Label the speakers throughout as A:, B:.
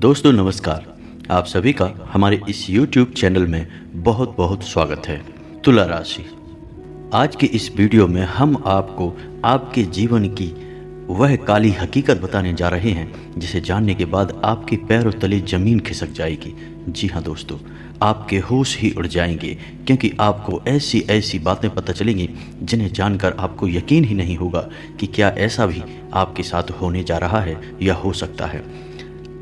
A: दोस्तों नमस्कार। आप सभी का हमारे इस YouTube चैनल में बहुत बहुत स्वागत है। तुला राशि, आज के इस वीडियो में हम आपको आपके जीवन की वह काली हकीकत बताने जा रहे हैं जिसे जानने के बाद आपके पैरों तले जमीन खिसक जाएगी। जी हाँ दोस्तों, आपके होश ही उड़ जाएंगे क्योंकि आपको ऐसी ऐसी बातें पता चलेंगी जिन्हें जानकर आपको यकीन ही नहीं होगा कि क्या ऐसा भी आपके साथ होने जा रहा है या हो सकता है।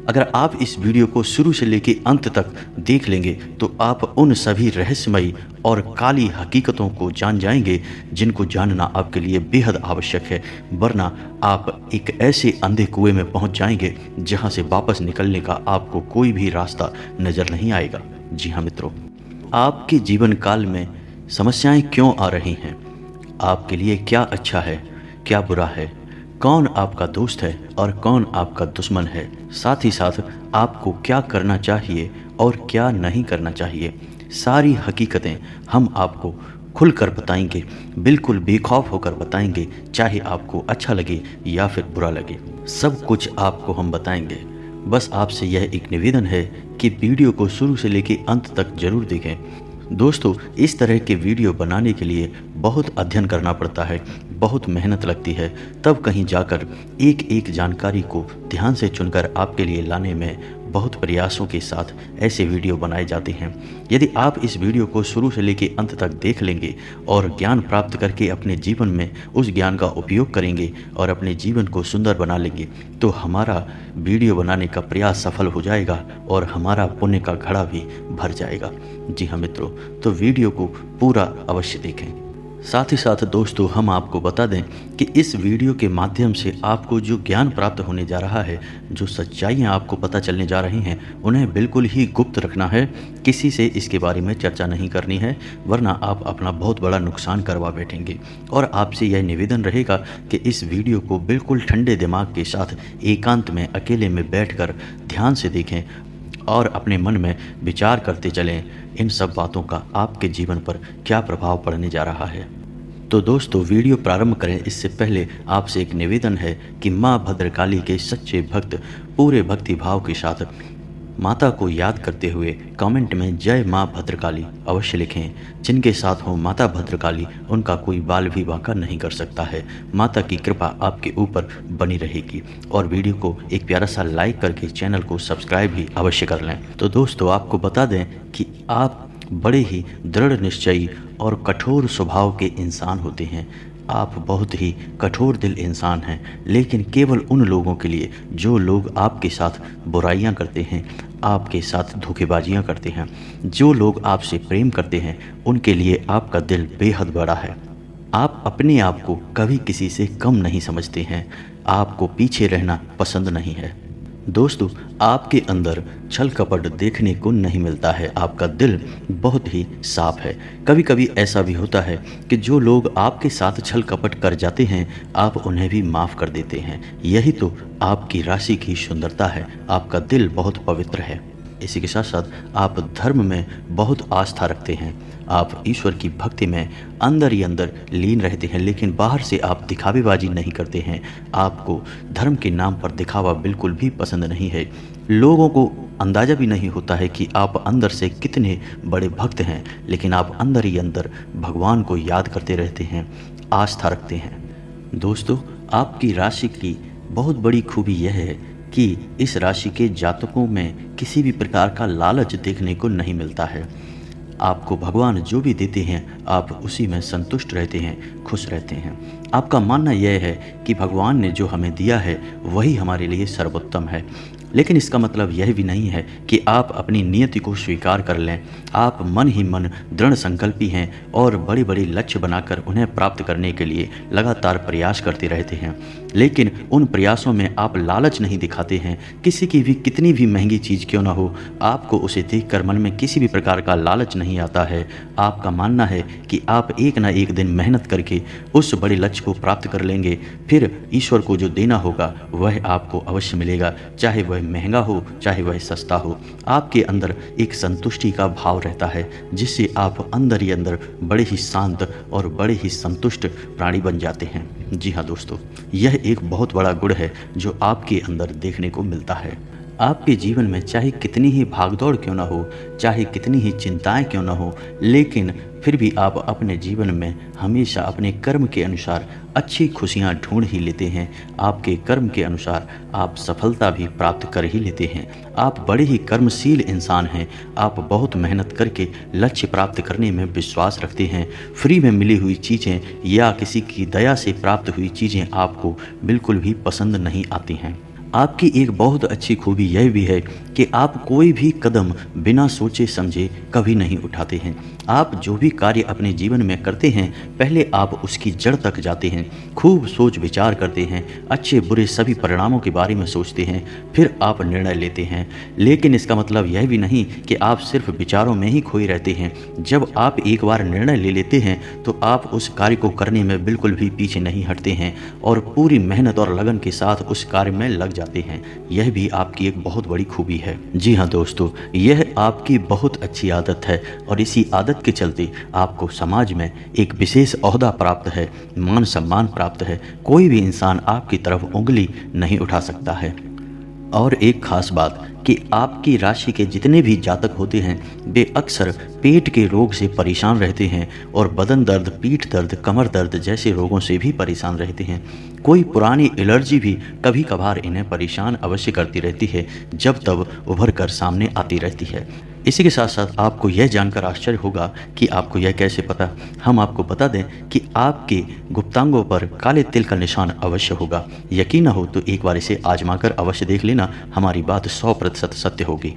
A: अगर आप इस वीडियो को शुरू से लेकर अंत तक देख लेंगे तो आप उन सभी रहस्यमयी और काली हकीकतों को जान जाएंगे जिनको जानना आपके लिए बेहद आवश्यक है, वरना आप एक ऐसे अंधे कुएं में पहुंच जाएंगे जहां से वापस निकलने का आपको कोई भी रास्ता नजर नहीं आएगा। जी हाँ मित्रों, आपके जीवन काल में समस्याएं क्यों आ रही हैं, आपके लिए क्या अच्छा है क्या बुरा है, कौन आपका दोस्त है और कौन आपका दुश्मन है, साथ ही साथ आपको क्या करना चाहिए और क्या नहीं करना चाहिए, सारी हकीकतें हम आपको खुलकर बताएंगे, बिल्कुल बेखौफ होकर बताएंगे, चाहे आपको अच्छा लगे या फिर बुरा लगे, सब कुछ आपको हम बताएंगे। बस आपसे यह एक निवेदन है कि वीडियो को शुरू से लेकर अंत तक जरूर देखें। दोस्तों, इस तरह के वीडियो बनाने के लिए बहुत अध्ययन करना पड़ता है, बहुत मेहनत लगती है, तब कहीं जाकर एक एक जानकारी को ध्यान से चुनकर आपके लिए लाने में बहुत प्रयासों के साथ ऐसे वीडियो बनाए जाते हैं। यदि आप इस वीडियो को शुरू से लेकर अंत तक देख लेंगे और ज्ञान प्राप्त करके अपने जीवन में उस ज्ञान का उपयोग करेंगे और अपने जीवन को सुंदर बना लेंगे तो हमारा वीडियो बनाने का प्रयास सफल हो जाएगा और हमारा पुण्य का घड़ा भी भर जाएगा। जी हाँ मित्रों, तो वीडियो को पूरा अवश्य देखें। साथ ही साथ दोस्तों, हम आपको बता दें कि इस वीडियो के माध्यम से आपको जो ज्ञान प्राप्त होने जा रहा है, जो सच्चाइयाँ आपको पता चलने जा रही हैं, उन्हें बिल्कुल ही गुप्त रखना है, किसी से इसके बारे में चर्चा नहीं करनी है, वरना आप अपना बहुत बड़ा नुकसान करवा बैठेंगे। और आपसे यह निवेदन रहेगा कि इस वीडियो को बिल्कुल ठंडे दिमाग के साथ एकांत में अकेले में बैठकर ध्यान से देखें और अपने मन में विचार करते चलें इन सब बातों का आपके जीवन पर क्या प्रभाव पड़ने जा रहा है। तो दोस्तों, वीडियो प्रारंभ करें इससे पहले आपसे एक निवेदन है कि माँ भद्रकाली के सच्चे भक्त पूरे भक्ति भाव के साथ माता को याद करते हुए कमेंट में जय माँ भद्रकाली अवश्य लिखें। जिनके साथ हो माता भद्रकाली, उनका कोई बाल भी बांका नहीं कर सकता है। माता की कृपा आपके ऊपर बनी रहेगी। और वीडियो को एक प्यारा सा लाइक करके चैनल को सब्सक्राइब भी अवश्य कर लें। तो दोस्तों, आपको बता दें कि आप बड़े ही दृढ़ निश्चयी और कठोर स्वभाव के इंसान होते हैं। आप बहुत ही कठोर दिल इंसान हैं, लेकिन केवल उन लोगों के लिए जो लोग आपके साथ बुराइयां करते हैं, आपके साथ धोखेबाजियां करते हैं, जो लोग आपसे प्रेम करते हैं, उनके लिए आपका दिल बेहद बड़ा है। आप अपने आप को कभी किसी से कम नहीं समझते हैं, आपको पीछे रहना पसंद नहीं है। दोस्तों, आपके अंदर छल कपट देखने को नहीं मिलता है, आपका दिल बहुत ही साफ है। कभी कभी ऐसा भी होता है कि जो लोग आपके साथ छल कपट कर जाते हैं, आप उन्हें भी माफ़ कर देते हैं। यही तो आपकी राशि की सुंदरता है, आपका दिल बहुत पवित्र है। इसी के साथ साथ आप धर्म में बहुत आस्था रखते हैं, आप ईश्वर की भक्ति में अंदर ही अंदर लीन रहते हैं, लेकिन बाहर से आप दिखावेबाजी नहीं करते हैं। आपको धर्म के नाम पर दिखावा बिल्कुल भी पसंद नहीं है। लोगों को अंदाज़ा भी नहीं होता है कि आप अंदर से कितने बड़े भक्त हैं, लेकिन आप अंदर ही अंदर भगवान को याद करते रहते हैं, आस्था रखते हैं। दोस्तों, आपकी राशि की बहुत बड़ी खूबी यह है कि इस राशि के जातकों में किसी भी प्रकार का लालच देखने को नहीं मिलता है। आपको भगवान जो भी देते हैं, आप उसी में संतुष्ट रहते हैं, खुश रहते हैं। आपका मानना यह है कि भगवान ने जो हमें दिया है वही हमारे लिए सर्वोत्तम है, लेकिन इसका मतलब यह भी नहीं है कि आप अपनी नियति को स्वीकार कर लें। आप मन ही मन दृढ़ संकल्पी हैं और बड़े बड़े लक्ष्य बनाकर उन्हें प्राप्त करने के लिए लगातार प्रयास करते रहते हैं, लेकिन उन प्रयासों में आप लालच नहीं दिखाते हैं। किसी की भी कितनी भी महंगी चीज़ क्यों ना हो, आपको उसे देखकर मन में किसी भी प्रकार का लालच नहीं आता है। आपका मानना है कि आप एक ना एक दिन मेहनत करके उस बड़े लक्ष्य को प्राप्त कर लेंगे, फिर ईश्वर को जो देना होगा वह आपको अवश्य मिलेगा, चाहे वह महंगा हो चाहे वह सस्ता हो। आपके अंदर एक संतुष्टि का भाव रहता है, जिससे आप अंदर ही अंदर बड़े ही शांत और बड़े ही संतुष्ट प्राणी बन जाते हैं। जी हाँ दोस्तों, यह एक बहुत बड़ा गुण है जो आपके अंदर देखने को मिलता है। आपके जीवन में चाहे कितनी ही भागदौड़ क्यों ना हो, चाहे कितनी ही चिंताएं क्यों ना हो, लेकिन फिर भी आप अपने जीवन में हमेशा अपने कर्म के अनुसार अच्छी खुशियां ढूंढ ही लेते हैं। आपके कर्म के अनुसार आप सफलता भी प्राप्त कर ही लेते हैं। आप बड़े ही कर्मशील इंसान हैं। आप बहुत मेहनत करके लक्ष्य प्राप्त करने में विश्वास रखते हैं। फ्री में मिली हुई चीज़ें या किसी की दया से प्राप्त हुई चीज़ें आपको बिल्कुल भी पसंद नहीं आती हैं। आपकी एक बहुत अच्छी खूबी यह भी है कि आप कोई भी कदम बिना सोचे समझे कभी नहीं उठाते हैं। आप जो भी कार्य अपने जीवन में करते हैं, पहले आप उसकी जड़ तक जाते हैं, खूब सोच विचार करते हैं, अच्छे बुरे सभी परिणामों के बारे में सोचते हैं, फिर आप निर्णय लेते हैं। लेकिन इसका मतलब यह भी नहीं कि आप सिर्फ विचारों में ही खोए रहते हैं। जब आप एक बार निर्णय ले लेते हैं तो आप उस कार्य को करने में बिल्कुल भी पीछे नहीं हटते हैं और पूरी मेहनत और लगन के साथ उस कार्य में लग जाते हैं। यह भी आपकी एक बहुत बड़ी खूबी है। जी हाँ दोस्तों, यह आपकी बहुत अच्छी आदत है और इसी आदत के चलते आपको समाज में एक विशेष ओहदा प्राप्त है, मान सम्मान प्राप्त है। कोई भी इंसान आपकी तरफ उंगली नहीं उठा सकता है। और एक खास बात कि आपकी राशि के जितने भी जातक होते हैं वे अक्सर पेट के रोग से परेशान रहते हैं और बदन दर्द, पीठ दर्द, कमर दर्द जैसे रोगों से भी परेशान रहते हैं। कोई पुरानी एलर्जी भी कभी कभार इन्हें परेशान अवश्य करती रहती है, जब तब उभर कर सामने आती रहती है। इसी के साथ साथ आपको यह जानकर आश्चर्य होगा कि आपको यह कैसे पता। हम आपको बता दें कि आपके गुप्तांगों पर काले तिल का निशान अवश्य होगा। यकीन न हो तो एक बार इसे आजमाकर अवश्य देख लेना, हमारी बात 100% सत्य होगी।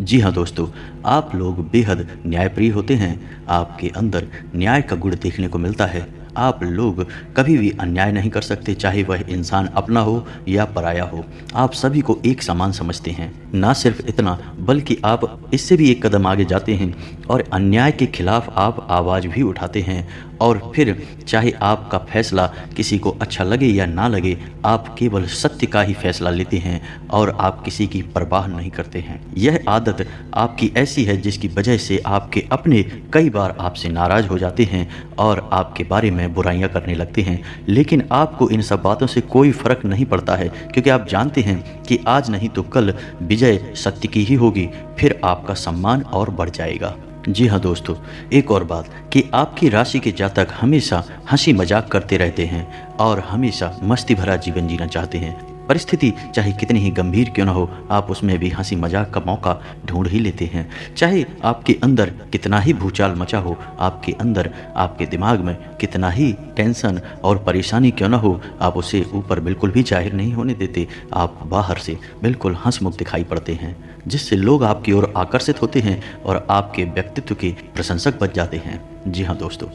A: जी हाँ दोस्तों, आप लोग बेहद न्यायप्रिय होते हैं। आपके अंदर न्याय का गुण देखने को मिलता है। आप लोग कभी भी अन्याय नहीं कर सकते, चाहे वह इंसान अपना हो या पराया हो। आप सभी को एक समान समझते हैं। ना सिर्फ इतना, बल्कि आप इससे भी एक कदम आगे जाते हैं और अन्याय के खिलाफ आप आवाज़ भी उठाते हैं। और फिर चाहे आपका फैसला किसी को अच्छा लगे या ना लगे, आप केवल सत्य का ही फैसला लेते हैं और आप किसी की परवाह नहीं करते हैं। यह आदत आपकी ऐसी है जिसकी वजह से आपके अपने कई बार आपसे नाराज़ हो जाते हैं और आपके बारे में बुराइयां करने लगते हैं। लेकिन आपको इन सब बातों से कोई फर्क नहीं पड़ता है, क्योंकि आप जानते हैं कि आज नहीं तो कल विजय सत्य की ही होगी। फिर आपका सम्मान और बढ़ जाएगा। जी हाँ दोस्तों, एक और बात कि आपकी राशि के जातक हमेशा हंसी मजाक करते रहते हैं और हमेशा मस्ती भरा जीवन जीना चाहते हैं। परिस्थिति चाहे कितनी ही गंभीर क्यों न हो, आप उसमें भी हंसी मजाक का मौका ढूंढ ही लेते हैं। चाहे आपके अंदर कितना ही भूचाल मचा हो, आपके अंदर, आपके दिमाग में कितना ही टेंशन और परेशानी क्यों न हो, आप उसे ऊपर बिल्कुल भी जाहिर नहीं होने देते। आप बाहर से बिल्कुल हंसमुख दिखाई पड़ते हैं, जिससे लोग आपकी ओर आकर्षित होते हैं और आपके व्यक्तित्व के प्रशंसक बन जाते हैं। जी हाँ दोस्तों,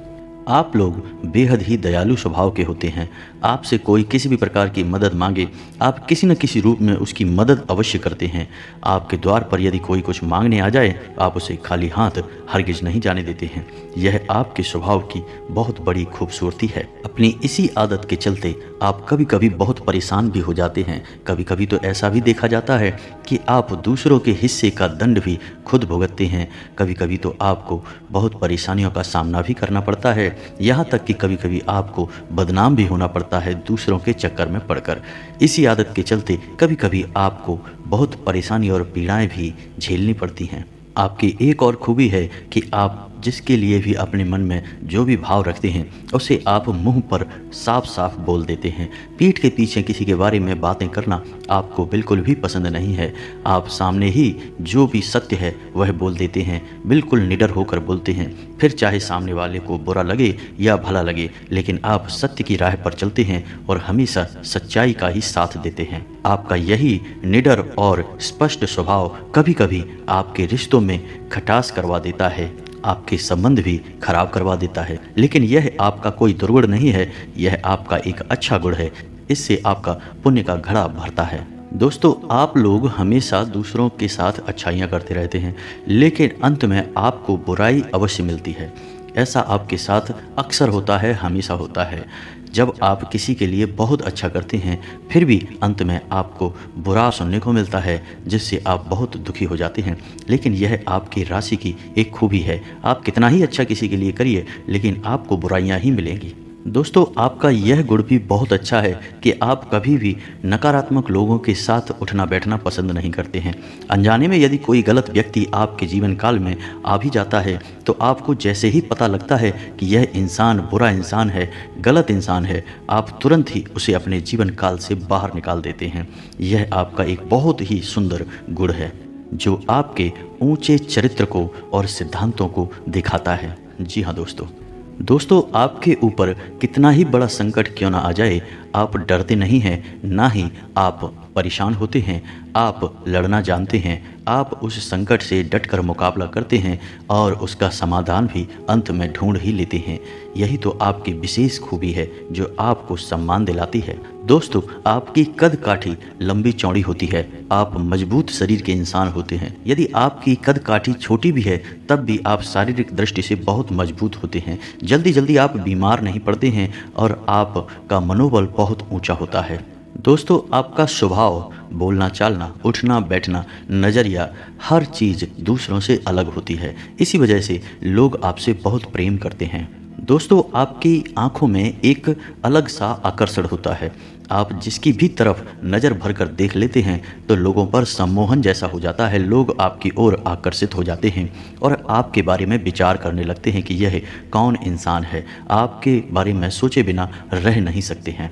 A: आप लोग बेहद ही दयालु स्वभाव के होते हैं। आपसे कोई किसी भी प्रकार की मदद मांगे, आप किसी न किसी रूप में उसकी मदद अवश्य करते हैं। आपके द्वार पर यदि कोई कुछ मांगने आ जाए, आप उसे खाली हाथ हरगिज नहीं जाने देते हैं। यह आपके स्वभाव की बहुत बड़ी खूबसूरती है। अपनी इसी आदत के चलते आप कभी कभी बहुत परेशान भी हो जाते हैं। कभी कभी तो ऐसा भी देखा जाता है कि आप दूसरों के हिस्से का दंड भी खुद भुगतते हैं। कभी कभी तो आपको बहुत परेशानियों का सामना भी करना पड़ता है, यहाँ तक कि कभी कभी आपको बदनाम भी होना पड़ता है दूसरों के चक्कर में पड़कर। इसी आदत के चलते कभी कभी आपको बहुत परेशानी और पीड़ाएं भी झेलनी पड़ती हैं। आपकी एक और खूबी है कि आप जिसके लिए भी अपने मन में जो भी भाव रखते हैं उसे आप मुंह पर साफ साफ बोल देते हैं। पीठ के पीछे किसी के बारे में बातें करना आपको बिल्कुल भी पसंद नहीं है। आप सामने ही जो भी सत्य है वह बोल देते हैं, बिल्कुल निडर होकर बोलते हैं। फिर चाहे सामने वाले को बुरा लगे या भला लगे, लेकिन आप सत्य की राह पर चलते हैं और हमेशा सच्चाई का ही साथ देते हैं। आपका यही निडर और स्पष्ट स्वभाव कभी कभी आपके रिश्तों में खटास करवा देता है, आपके संबंध भी खराब करवा देता है। लेकिन यह आपका कोई दुर्गुण नहीं है, यह आपका एक अच्छा गुण है। इससे आपका पुण्य का घड़ा भरता है। दोस्तों, आप लोग हमेशा दूसरों के साथ अच्छाइयाँ करते रहते हैं, लेकिन अंत में आपको बुराई अवश्य मिलती है। ऐसा आपके साथ अक्सर होता है, हमेशा होता है। जब आप किसी के लिए बहुत अच्छा करते हैं, फिर भी अंत में आपको बुरा सुनने को मिलता है, जिससे आप बहुत दुखी हो जाते हैं। लेकिन यह आपकी राशि की एक खूबी है। आप कितना ही अच्छा किसी के लिए करिए, लेकिन आपको बुराइयां ही मिलेंगी। दोस्तों, आपका यह गुण भी बहुत अच्छा है कि आप कभी भी नकारात्मक लोगों के साथ उठना बैठना पसंद नहीं करते हैं। अनजाने में यदि कोई गलत व्यक्ति आपके जीवन काल में आ भी जाता है, तो आपको जैसे ही पता लगता है कि यह इंसान बुरा इंसान है, गलत इंसान है, आप तुरंत ही उसे अपने जीवन काल से बाहर निकाल देते हैं। यह आपका एक बहुत ही सुंदर गुण है, जो आपके ऊंचे चरित्र को और सिद्धांतों को दिखाता है। जी हाँ दोस्तों, आपके ऊपर कितना ही बड़ा संकट क्यों ना आ जाए, आप डरते नहीं हैं, ना ही आप परेशान होते हैं। आप लड़ना जानते हैं, आप उस संकट से डटकर मुकाबला करते हैं और उसका समाधान भी अंत में ढूंढ ही लेते हैं। यही तो आपकी विशेष खूबी है जो आपको सम्मान दिलाती है। दोस्तों, आपकी कद काठी लंबी चौड़ी होती है, आप मजबूत शरीर के इंसान होते हैं। यदि आपकी कद काठी छोटी भी है, तब भी आप शारीरिक दृष्टि से बहुत मजबूत होते हैं। जल्दी जल्दी आप बीमार नहीं पड़ते हैं और आपका मनोबल बहुत ऊंचा होता है। दोस्तों, आपका स्वभाव, बोलना चालना, उठना बैठना, नज़रिया, हर चीज़ दूसरों से अलग होती है। इसी वजह से लोग आपसे बहुत प्रेम करते हैं। दोस्तों, आपकी आंखों में एक अलग सा आकर्षण होता है। आप जिसकी भी तरफ नज़र भर कर देख लेते हैं तो लोगों पर सम्मोहन जैसा हो जाता है। लोग आपकी ओर आकर्षित हो जाते हैं और आपके बारे में विचार करने लगते हैं कि यह कौन इंसान है। आपके बारे में सोचे बिना रह नहीं सकते हैं।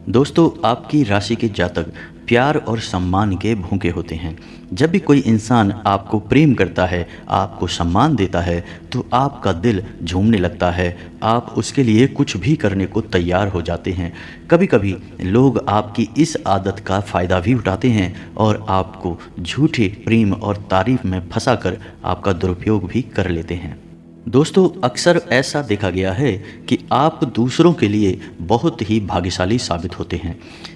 A: दोस्तों, आपकी राशि के जातक प्यार और सम्मान के भूखे होते हैं। जब भी कोई इंसान आपको प्रेम करता है, आपको सम्मान देता है, तो आपका दिल झूमने लगता है। आप उसके लिए कुछ भी करने को तैयार हो जाते हैं। कभी कभी लोग आपकी इस आदत का फ़ायदा भी उठाते हैं और आपको झूठे प्रेम और तारीफ में फंसाकर आपका दुरुपयोग भी कर लेते हैं। दोस्तों, अक्सर ऐसा देखा गया है कि आप दूसरों के लिए बहुत ही भाग्यशाली साबित होते हैं।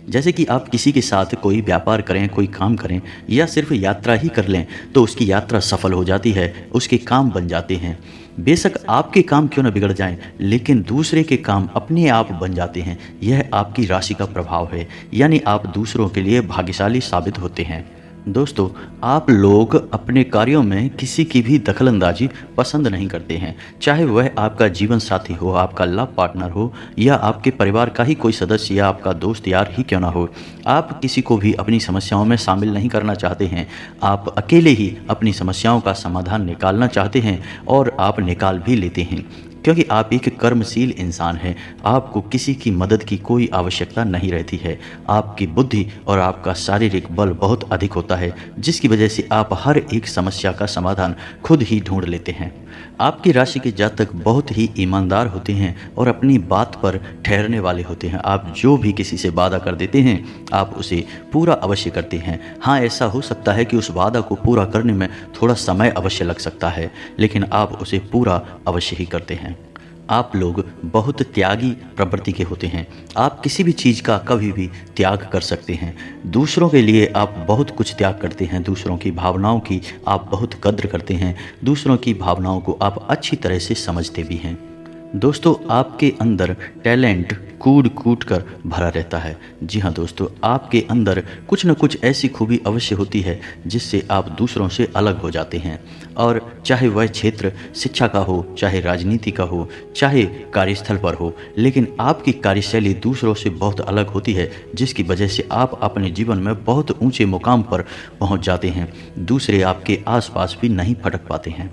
A: जैसे कि आप किसी के साथ कोई व्यापार करें, कोई काम करें या सिर्फ यात्रा ही कर लें, तो उसकी यात्रा सफल हो जाती है, उसके काम बन जाते हैं। बेशक आपके काम क्यों न बिगड़ जाएं, लेकिन दूसरे के काम अपने आप बन जाते हैं। यह आपकी राशि का प्रभाव है, यानी आप दूसरों के लिए भाग्यशाली साबित होते हैं। दोस्तों, आप लोग अपने कार्यों में किसी की भी दखलंदाजी पसंद नहीं करते हैं, चाहे वह आपका जीवन साथी हो, आपका लव पार्टनर हो या आपके परिवार का ही कोई सदस्य या आपका दोस्त यार ही क्यों ना हो। आप किसी को भी अपनी समस्याओं में शामिल नहीं करना चाहते हैं। आप अकेले ही अपनी समस्याओं का समाधान निकालना चाहते हैं और आप निकाल भी लेते हैं, क्योंकि आप एक कर्मशील इंसान हैं। आपको किसी की मदद की कोई आवश्यकता नहीं रहती है। आपकी बुद्धि और आपका शारीरिक बल बहुत अधिक होता है, जिसकी वजह से आप हर एक समस्या का समाधान खुद ही ढूंढ लेते हैं। आपकी राशि के जातक बहुत ही ईमानदार होते हैं और अपनी बात पर ठहरने वाले होते हैं। आप जो भी किसी से वादा कर देते हैं, आप उसे पूरा अवश्य करते हैं। हाँ, ऐसा हो सकता है कि उस वादा को पूरा करने में थोड़ा समय अवश्य लग सकता है, लेकिन आप उसे पूरा अवश्य ही करते हैं। आप लोग बहुत त्यागी प्रवृत्ति के होते हैं। आप किसी भी चीज़ का कभी भी त्याग कर सकते हैं। दूसरों के लिए आप बहुत कुछ त्याग करते हैं। दूसरों की भावनाओं की आप बहुत कद्र करते हैं। दूसरों की भावनाओं को आप अच्छी तरह से समझते भी हैं। दोस्तों, आपके अंदर टैलेंट कूट कूट कर भरा रहता है। जी हाँ दोस्तों, आपके अंदर कुछ न कुछ ऐसी खूबी अवश्य होती है जिससे आप दूसरों से अलग हो जाते हैं। और चाहे वह क्षेत्र शिक्षा का हो, चाहे राजनीति का हो, चाहे कार्यस्थल पर हो, लेकिन आपकी कार्यशैली दूसरों से बहुत अलग होती है, जिसकी वजह से आप अपने जीवन में बहुत ऊंचे मुकाम पर पहुंच जाते हैं। दूसरे आपके आसपास भी नहीं फटक पाते हैं।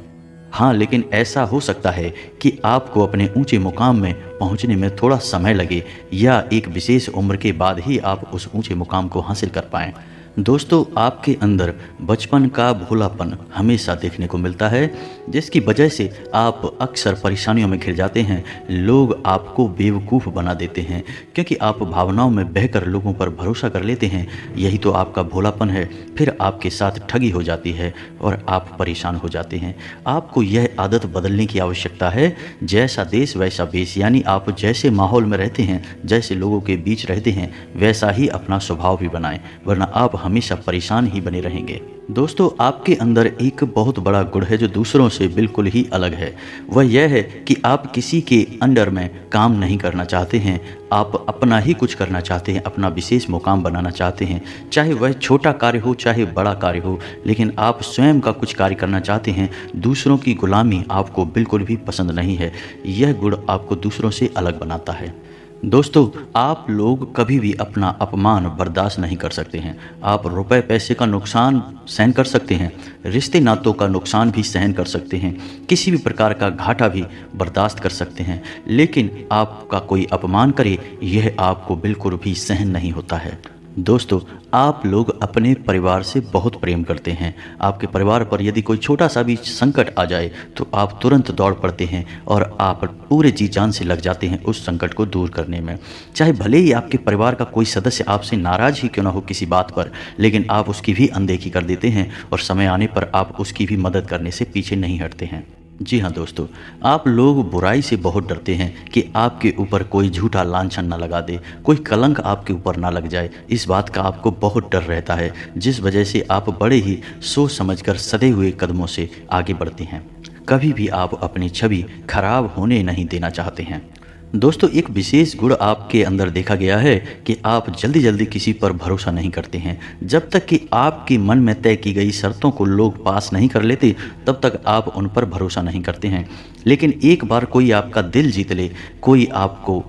A: हाँ, लेकिन ऐसा हो सकता है कि आपको अपने ऊंचे मुकाम में पहुंचने में थोड़ा समय लगे या एक विशेष उम्र के बाद ही आप उस ऊंचे मुकाम को हासिल कर पाएं। दोस्तों, आपके अंदर बचपन का भोलापन हमेशा देखने को मिलता है, जिसकी वजह से आप अक्सर परेशानियों में घिर जाते हैं। लोग आपको बेवकूफ़ बना देते हैं क्योंकि आप भावनाओं में बहकर लोगों पर भरोसा कर लेते हैं। यही तो आपका भोलापन है। फिर आपके साथ ठगी हो जाती है और आप परेशान हो जाते हैं। आपको यह आदत बदलने की आवश्यकता है। जैसा देश वैसा भेष, यानी आप जैसे माहौल में रहते हैं, जैसे लोगों के बीच रहते हैं, वैसा ही अपना स्वभाव भी बनाएं, वरना आप हमेशा परेशान ही बने रहेंगे। दोस्तों, आपके अंदर एक बहुत बड़ा गुण है जो दूसरों से बिल्कुल ही अलग है। वह यह है कि आप किसी के अंडर में काम नहीं करना चाहते हैं। आप अपना ही कुछ करना चाहते हैं, अपना विशेष मुकाम बनाना चाहते हैं, चाहे वह छोटा कार्य हो चाहे बड़ा कार्य हो, लेकिन आप स्वयं का कुछ कार्य करना चाहते हैं। दूसरों की गुलामी आपको बिल्कुल भी पसंद नहीं है। यह गुण आपको दूसरों से अलग बनाता है। दोस्तों, आप लोग कभी भी अपना अपमान बर्दाश्त नहीं कर सकते हैं। आप रुपए पैसे का नुकसान सहन कर सकते हैं, रिश्ते नातों का नुकसान भी सहन कर सकते हैं, किसी भी प्रकार का घाटा भी बर्दाश्त कर सकते हैं, लेकिन आपका कोई अपमान करे, यह आपको बिल्कुल भी सहन नहीं होता है। दोस्तों, आप लोग अपने परिवार से बहुत प्रेम करते हैं। आपके परिवार पर यदि कोई छोटा सा भी संकट आ जाए तो आप तुरंत दौड़ पड़ते हैं और आप पूरे जी जान से लग जाते हैं उस संकट को दूर करने में। चाहे भले ही आपके परिवार का कोई सदस्य आपसे नाराज़ ही क्यों ना हो किसी बात पर, लेकिन आप उसकी भी अनदेखी कर देते हैं और समय आने पर आप उसकी भी मदद करने से पीछे नहीं हटते हैं। जी हाँ दोस्तों, आप लोग बुराई से बहुत डरते हैं कि आपके ऊपर कोई झूठा लांछन ना लगा दे, कोई कलंक आपके ऊपर ना लग जाए। इस बात का आपको बहुत डर रहता है, जिस वजह से आप बड़े ही सोच समझकर सधे हुए कदमों से आगे बढ़ते हैं। कभी भी आप अपनी छवि खराब होने नहीं देना चाहते हैं। दोस्तों, एक विशेष गुण आपके अंदर देखा गया है कि आप जल्दी जल्दी किसी पर भरोसा नहीं करते हैं। जब तक कि आपके मन में तय की गई शर्तों को लोग पास नहीं कर लेते, तब तक आप उन पर भरोसा नहीं करते हैं। लेकिन एक बार कोई आपका दिल जीत ले, कोई आपको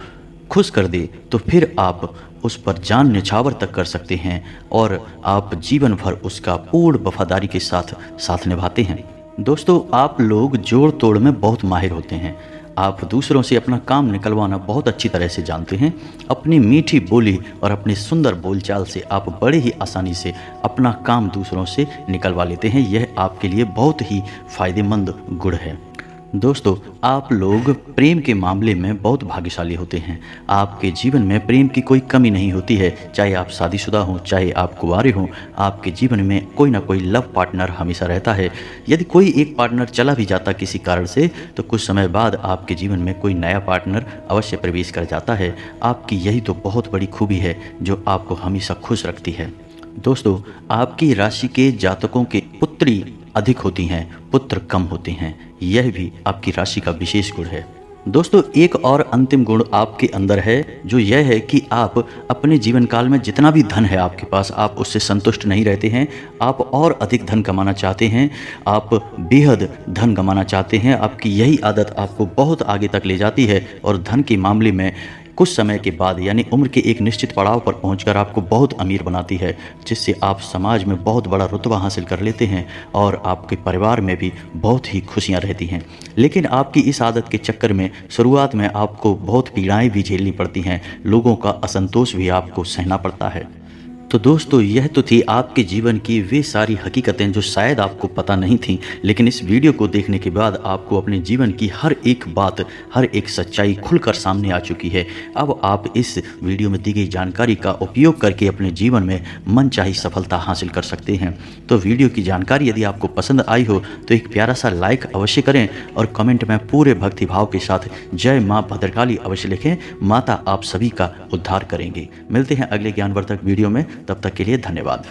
A: खुश कर दे, तो फिर आप उस पर जान न्यौछावर तक कर सकते हैं और आप जीवन भर उसका पूर्ण वफादारी के साथ साथ निभाते हैं। दोस्तों, आप लोग जोड़ तोड़ में बहुत माहिर होते हैं। आप दूसरों से अपना काम निकलवाना बहुत अच्छी तरह से जानते हैं। अपनी मीठी बोली और अपने सुंदर बोलचाल से आप बड़े ही आसानी से अपना काम दूसरों से निकलवा लेते हैं। यह आपके लिए बहुत ही फायदेमंद गुण है। दोस्तों, आप लोग प्रेम के मामले में बहुत भाग्यशाली होते हैं। आपके जीवन में प्रेम की कोई कमी नहीं होती है। चाहे आप शादीशुदा हों, चाहे आप कुंवारे हों, आपके जीवन में कोई ना कोई लव पार्टनर हमेशा रहता है। यदि कोई एक पार्टनर चला भी जाता किसी कारण से, तो कुछ समय बाद आपके जीवन में कोई नया पार्टनर अवश्य प्रवेश कर जाता है। आपकी यही तो बहुत बड़ी खूबी है जो आपको हमेशा खुश रखती है। दोस्तों, आपकी राशि के जातकों के पुत्री अधिक होती हैं, पुत्र कम होते हैं। यह भी आपकी राशि का विशेष गुण है। दोस्तों, एक और अंतिम गुण आपके अंदर है, जो यह है कि आप अपने जीवन काल में जितना भी धन है आपके पास, आप उससे संतुष्ट नहीं रहते हैं। आप और अधिक धन कमाना चाहते हैं, आप बेहद धन कमाना चाहते हैं। आपकी यही आदत आपको बहुत आगे तक ले जाती है और धन के मामले में कुछ समय के बाद यानी उम्र के एक निश्चित पड़ाव पर पहुंचकर आपको बहुत अमीर बनाती है, जिससे आप समाज में बहुत बड़ा रुतबा हासिल कर लेते हैं और आपके परिवार में भी बहुत ही खुशियां रहती हैं। लेकिन आपकी इस आदत के चक्कर में शुरुआत में आपको बहुत पीड़ाएं भी झेलनी पड़ती हैं, लोगों का असंतोष भी आपको सहना पड़ता है। तो दोस्तों, यह तो थी आपके जीवन की वे सारी हकीकतें जो शायद आपको पता नहीं थीं, लेकिन इस वीडियो को देखने के बाद आपको अपने जीवन की हर एक बात, हर एक सच्चाई खुलकर सामने आ चुकी है। अब आप इस वीडियो में दी गई जानकारी का उपयोग करके अपने जीवन में मनचाही सफलता हासिल कर सकते हैं। तो वीडियो की जानकारी यदि आपको पसंद आई हो तो एक प्यारा सा लाइक अवश्य करें और कमेंट में पूरे भक्तिभाव के साथ जय माँ भद्रकाली अवश्य लिखें। माता आप सभी का उद्धार करेंगे। मिलते हैं अगले ज्ञानवर्धक वीडियो में, तब तक के लिए धन्यवाद।